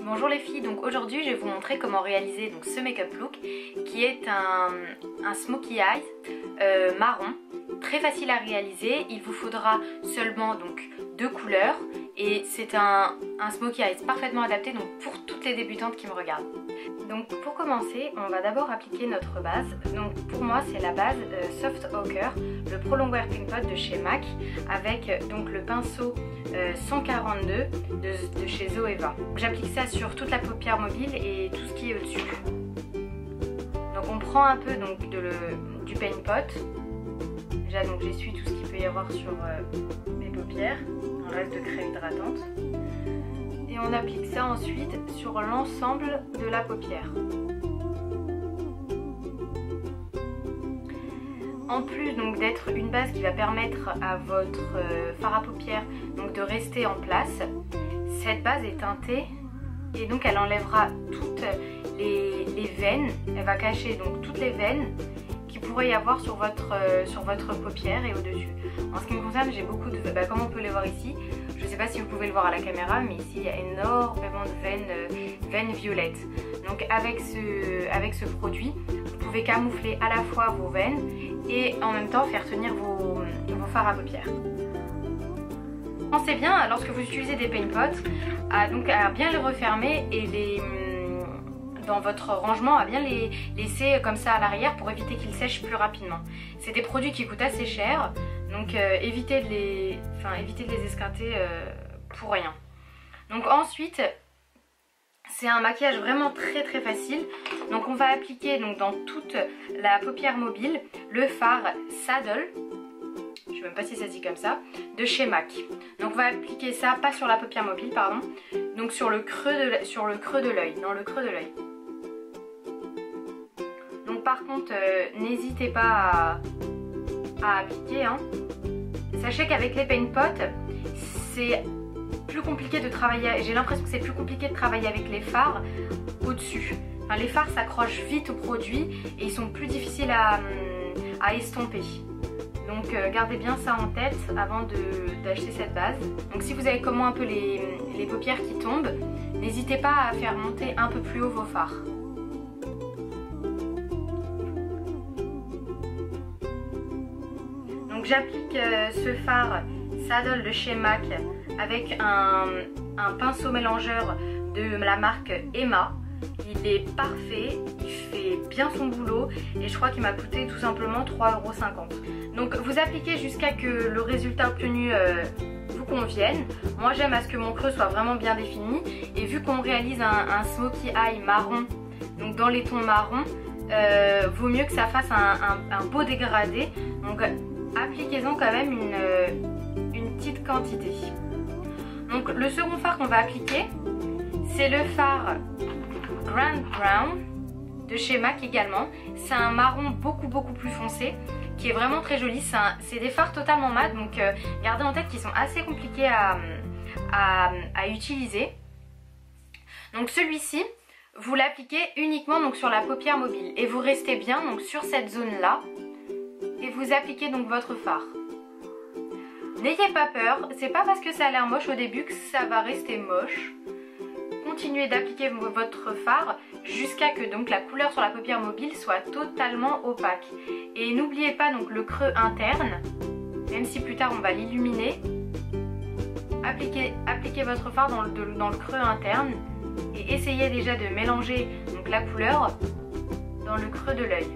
Bonjour les filles, donc aujourd'hui je vais vous montrer comment réaliser donc, ce make-up look qui est un smokey eyes marron, très facile à réaliser. Il vous faudra seulement donc 2 couleurs et c'est un smokey eyes parfaitement adapté donc, pour toutes les débutantes qui me regardent. Donc pour commencer, on va d'abord appliquer notre base. Donc pour moi c'est la base Soft Ochre, le Pro Longwear Pink Pot de chez MAC avec donc le pinceau 142 de chez Zoeva. J'applique ça sur toute la paupière mobile et tout ce qui est au-dessus. Donc on prend un peu donc, du Paint Pot. Déjà donc j'essuie tout ce qu'il peut y avoir sur mes paupières. Un reste de crème hydratante. Et on applique ça ensuite sur l'ensemble de la paupière. En plus donc d'être une base qui va permettre à votre fard à paupières donc de rester en place, cette base est teintée et donc elle enlèvera toutes les veines, elle va cacher donc toutes les veines qu'il pourrait y avoir sur votre paupière et au-dessus. En ce qui me concerne, j'ai beaucoup de comme on peut les voir ici, je ne sais pas si vous pouvez le voir à la caméra, mais ici il y a énormément de veines violettes. Donc avec ce produit, vous pouvez camoufler à la fois vos veines et en même temps faire tenir vos fards à paupières. Pensez bien, lorsque vous utilisez des paint pots, à bien les refermer et dans votre rangement, à bien les laisser comme ça à l'arrière pour éviter qu'ils sèchent plus rapidement. C'est des produits qui coûtent assez cher, donc évitez de les esquinter pour rien. Donc ensuite, c'est un maquillage vraiment très facile. Donc on va appliquer donc, dans toute la paupière mobile le fard Saddle, je ne sais même pas si ça se dit comme ça, de chez MAC. Donc on va appliquer ça, pas sur la paupière mobile, pardon, donc sur le creux de l'œil, dans le creux de l'œil. Donc par contre, n'hésitez pas à appliquer. Hein. Sachez qu'avec les paint pots, c'est plus compliqué de travailler, j'ai l'impression que c'est plus compliqué de travailler avec les fards au-dessus. Enfin, les fards s'accrochent vite au produit et ils sont plus difficiles à estomper. Donc gardez bien ça en tête avant d'acheter cette base. Donc si vous avez comme moi un peu les paupières qui tombent, n'hésitez pas à faire monter un peu plus haut vos fards. Donc j'applique ce fard Saddle de chez MAC avec un pinceau mélangeur de la marque Emma. Il est parfait, il fait bien son boulot et je crois qu'il m'a coûté tout simplement 3,50 €. Donc vous appliquez jusqu'à que le résultat obtenu vous convienne. Moi j'aime à ce que mon creux soit vraiment bien défini et vu qu'on réalise un smokey eye marron, donc dans les tons marrons, vaut mieux que ça fasse un beau dégradé. Donc appliquez-en quand même une petite quantité. Donc le second fard qu'on va appliquer, c'est le fard Grand Brown de chez MAC également. C'est un marron beaucoup plus foncé qui est vraiment très joli. C'est des fards totalement mat, donc gardez en tête qu'ils sont assez compliqués à utiliser. Donc celui-ci, vous l'appliquez uniquement donc, sur la paupière mobile et vous restez bien donc, sur cette zone là et vous appliquez donc votre fard. N'ayez pas peur, c'est pas parce que ça a l'air moche au début que ça va rester moche. Continuez d'appliquer votre fard jusqu'à que donc la couleur sur la paupière mobile soit totalement opaque. Et n'oubliez pas donc le creux interne, même si plus tard on va l'illuminer. Appliquez votre fard dans le creux interne et essayez déjà de mélanger donc la couleur dans le creux de l'œil.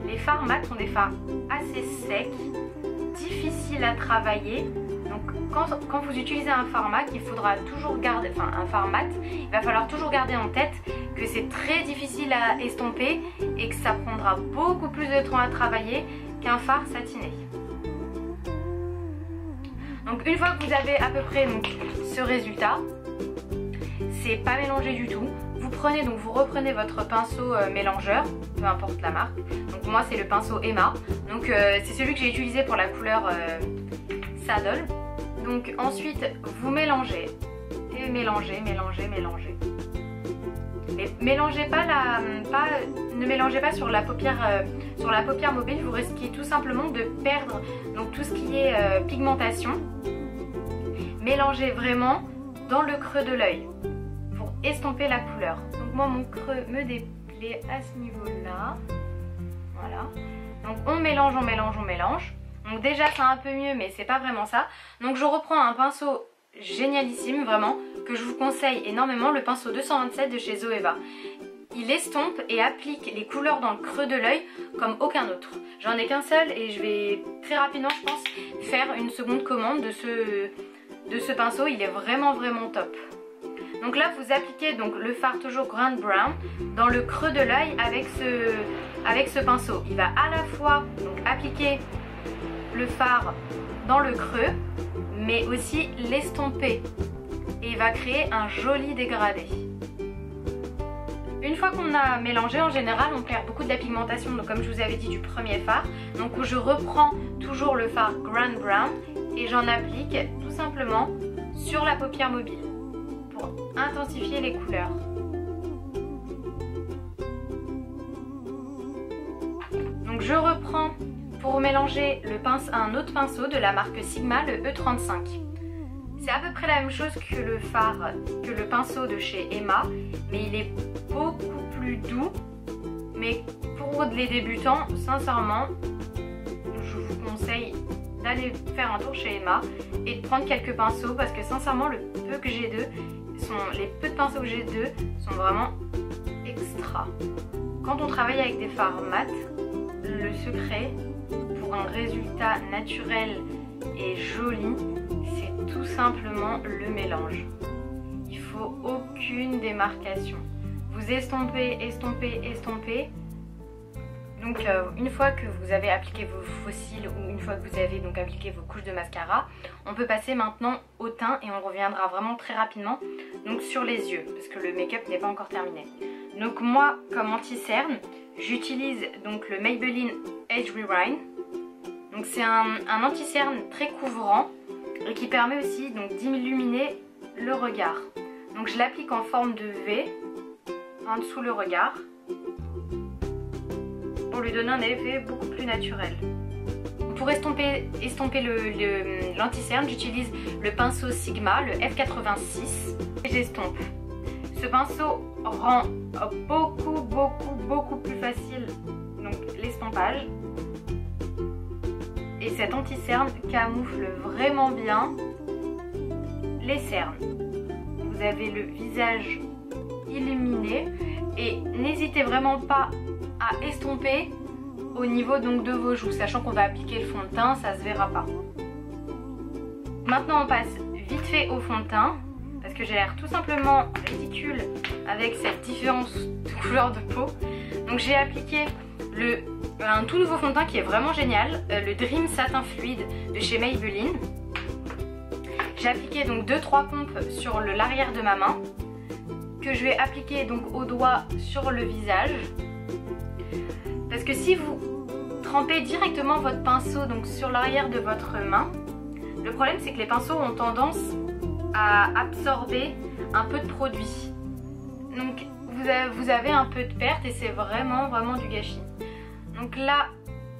Les fards mat sont des fards assez secs, difficiles à travailler. Donc quand vous utilisez un fard mat, il faudra toujours garder, un fard mat, il va falloir toujours garder en tête que c'est très difficile à estomper et que ça prendra beaucoup plus de temps à travailler qu'un fard satiné. Donc une fois que vous avez à peu près donc, ce résultat, c'est pas mélangé du tout. Vous reprenez votre pinceau mélangeur, peu importe la marque. Donc moi c'est le pinceau Emma. Donc c'est celui que j'ai utilisé pour la couleur Saddle. Donc ensuite vous mélangez et mélangez. Mais ne mélangez pas sur la paupière sur la paupière mobile, vous risquez tout simplement de perdre donc tout ce qui est pigmentation. Mélangez vraiment dans le creux de l'œil pour estomper la couleur. Donc moi mon creux me déplaît à ce niveau-là. Voilà. Donc on mélange, on mélange, on mélange. Donc déjà c'est un peu mieux mais c'est pas vraiment ça. Donc je reprends un pinceau génialissime vraiment que je vous conseille énormément, le pinceau 227 de chez Zoeva. Il estompe et applique les couleurs dans le creux de l'œil comme aucun autre. J'en ai qu'un seul et je vais très rapidement je pense faire une seconde commande de ce pinceau. Il est vraiment top. Donc là vous appliquez donc le fard toujours Grand Brown dans le creux de l'œil avec ce pinceau. Il va à la fois donc appliquer le fard dans le creux mais aussi l'estomper et il va créer un joli dégradé. Une fois qu'on a mélangé, en général on perd beaucoup de la pigmentation, donc comme je vous avais dit du premier fard. Donc je reprends toujours le fard Grand Brown et j'en applique tout simplement sur la paupière mobile pour intensifier les couleurs. Donc je reprends pour mélanger un autre pinceau de la marque Sigma, le E35. C'est à peu près la même chose que le fard, que le pinceau de chez Emma, mais il est beaucoup plus doux. Mais pour les débutants, sincèrement, je vous conseille d'aller faire un tour chez Emma et de prendre quelques pinceaux parce que sincèrement, les peu de pinceaux que j'ai d'eux sont vraiment extra. Quand on travaille avec des fards mat, le secret pour un résultat naturel et joli, c'est tout simplement le mélange. Il faut aucune démarcation. Vous estompez, estompez, estompez. Donc une fois que vous avez appliqué vos fossiles ou une fois que vous avez donc appliqué vos couches de mascara, on peut passer maintenant au teint et on reviendra vraiment très rapidement donc sur les yeux parce que le make-up n'est pas encore terminé. Donc moi comme anti-cerne, j'utilise donc le Maybelline Age Rewind. Donc c'est un anti-cerne très couvrant et qui permet aussi donc d'illuminer le regard. Donc je l'applique en forme de V en dessous le regard pour lui donner un effet beaucoup plus naturel. Pour estomper l'anti-cerne, j'utilise le pinceau Sigma, le F86 et j'estompe. Ce pinceau rend beaucoup plus facile donc l'estompage. Et cet anti-cerne camoufle vraiment bien les cernes. Vous avez le visage illuminé et n'hésitez vraiment pas à estomper au niveau donc de vos joues, sachant qu'on va appliquer le fond de teint, ça se verra pas. Maintenant on passe vite fait au fond de teint parce que j'ai l'air tout simplement ridicule avec cette différence de couleur de peau. Donc j'ai appliqué un tout nouveau fond de teint qui est vraiment génial, le Dream Satin Fluide de chez Maybelline. J'ai appliqué donc 2-3 pompes sur l'arrière de ma main que je vais appliquer donc au doigt sur le visage. Parce que si vous trempez directement votre pinceau donc sur l'arrière de votre main, le problème c'est que les pinceaux ont tendance à absorber un peu de produit. Donc vous avez un peu de perte et c'est vraiment du gâchis. Donc là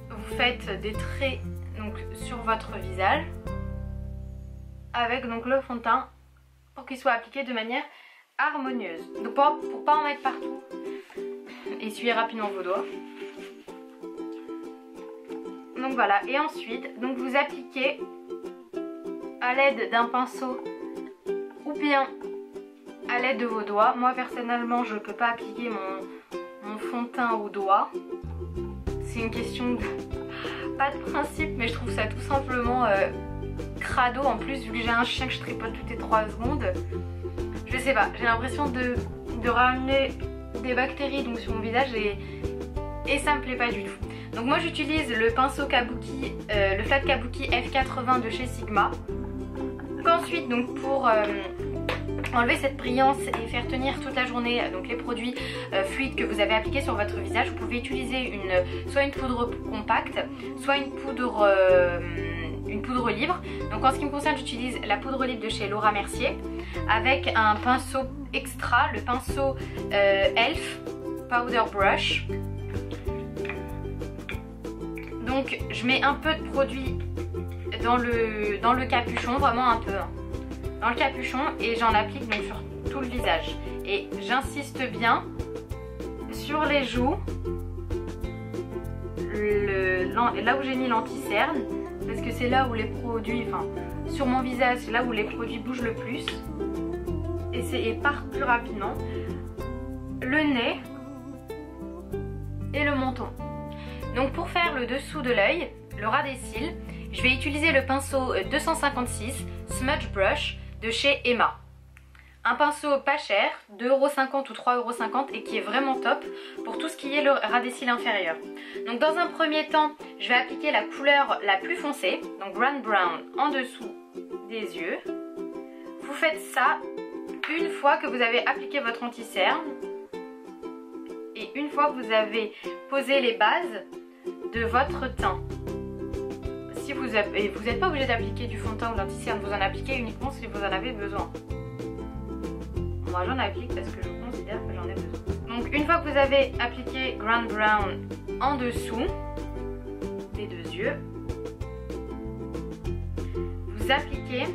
vous faites des traits donc sur votre visage avec donc le fond de teint pour qu'il soit appliqué de manière harmonieuse. Donc pour pas en mettre partout, essuyez rapidement vos doigts. Donc voilà, et ensuite donc vous appliquez à l'aide d'un pinceau ou bien à l'aide de vos doigts. Moi personnellement je ne peux pas appliquer mon fond de teint au doigt. C'est une question de pas de principe, mais je trouve ça tout simplement crado. En plus vu que j'ai un chien que je tripote toutes les 3 secondes, je sais pas, j'ai l'impression de ramener des bactéries donc sur mon visage et ça me plaît pas du tout. Donc moi j'utilise le pinceau Kabuki, le flat Kabuki F80 de chez Sigma. Donc ensuite donc pour enlever cette brillance et faire tenir toute la journée donc les produits fluides que vous avez appliqués sur votre visage, vous pouvez utiliser soit une poudre compacte, soit une poudre libre. Donc en ce qui me concerne, j'utilise la poudre libre de chez Laura Mercier avec un pinceau extra, le pinceau Elf Powder Brush. Donc je mets un peu de produit dans le capuchon, vraiment un peu, hein, dans le capuchon, et j'en applique donc sur tout le visage. Et j'insiste bien sur les joues, là où j'ai mis l'anti-cerne, parce que c'est là où les produits, enfin sur mon visage, c'est là où les produits bougent le plus et partent plus rapidement. Le nez et le menton. Donc pour faire le dessous de l'œil, le ras des cils, je vais utiliser le pinceau 256 Smudge Brush de chez Emma. Un pinceau pas cher, 2,50 € ou 3,50 € et qui est vraiment top pour tout ce qui est le ras des cils inférieur. Donc dans un premier temps, je vais appliquer la couleur la plus foncée, donc Grand Brown en dessous des yeux. Vous faites ça une fois que vous avez appliqué votre anti-cerne et une fois que vous avez posé les bases de votre teint. Si vous n'êtes pas obligé d'appliquer du fond de teint ou d'anti-cerne, vous en appliquez uniquement si vous en avez besoin. Moi j'en applique parce que je considère que j'en ai besoin. Donc une fois que vous avez appliqué Grand Brown en dessous des deux yeux, vous appliquez...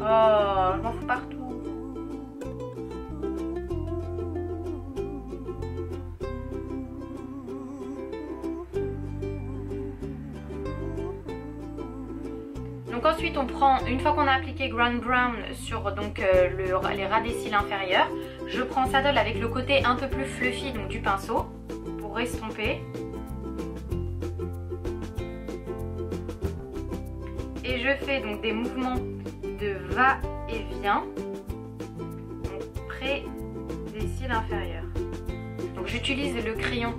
Oh, je m'en fous partout. Donc ensuite on prend, une fois qu'on a appliqué Grand Brown sur donc, les ras des cils inférieurs, je prends Saddle avec le côté un peu plus fluffy donc, du pinceau pour estomper. Et je fais donc des mouvements de va-et-vient près des cils inférieurs. Donc j'utilise le crayon,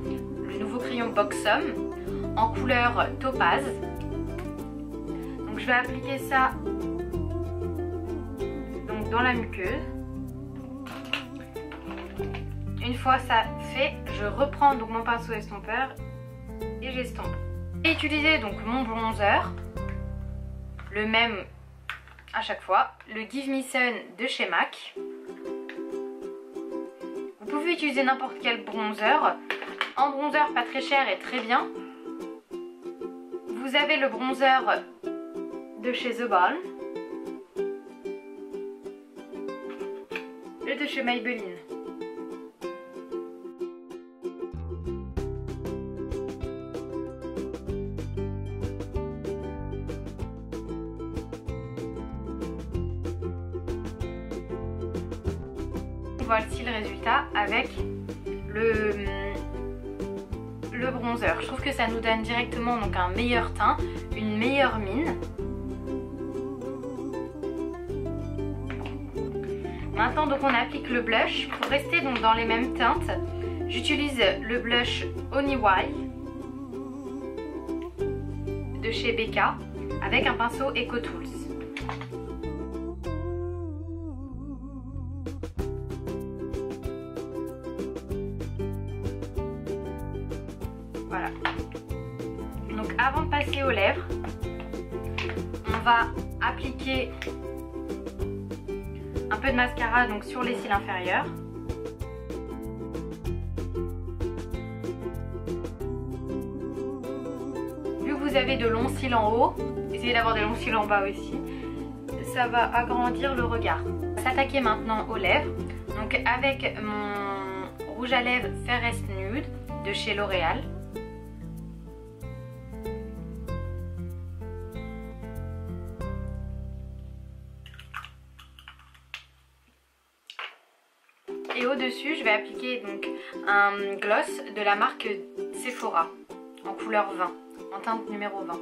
le nouveau crayon Boxom en couleur topaz. Donc je vais appliquer ça donc dans la muqueuse. Une fois ça fait, je reprends donc mon pinceau estompeur et j'estompe. J'ai utilisé donc mon bronzer, le même à chaque fois, le Give Me Sun de chez MAC. Vous pouvez utiliser n'importe quel bronzer. En bronzer pas très cher et très bien. Vous avez le bronzer de chez The Balm et de chez Maybelline. Voici le résultat avec le bronzer. Je trouve que ça nous donne directement donc un meilleur teint, une meilleure mine. Maintenant donc on applique le blush. Pour rester donc dans les mêmes teintes, j'utilise le blush Honey Wild de chez Becca avec un pinceau Eco Tools. Voilà. Donc avant de passer aux lèvres, on va appliquer un peu de mascara donc sur les cils inférieurs. Vu que vous avez de longs cils en haut, essayez d'avoir des longs cils en bas aussi. Ça va agrandir le regard. On va s'attaquer maintenant aux lèvres. Donc avec mon rouge à lèvres Fairest Nude de chez L'Oréal. Et au-dessus, je vais appliquer donc un gloss de la marque Sephora en couleur 20, en teinte numéro 20.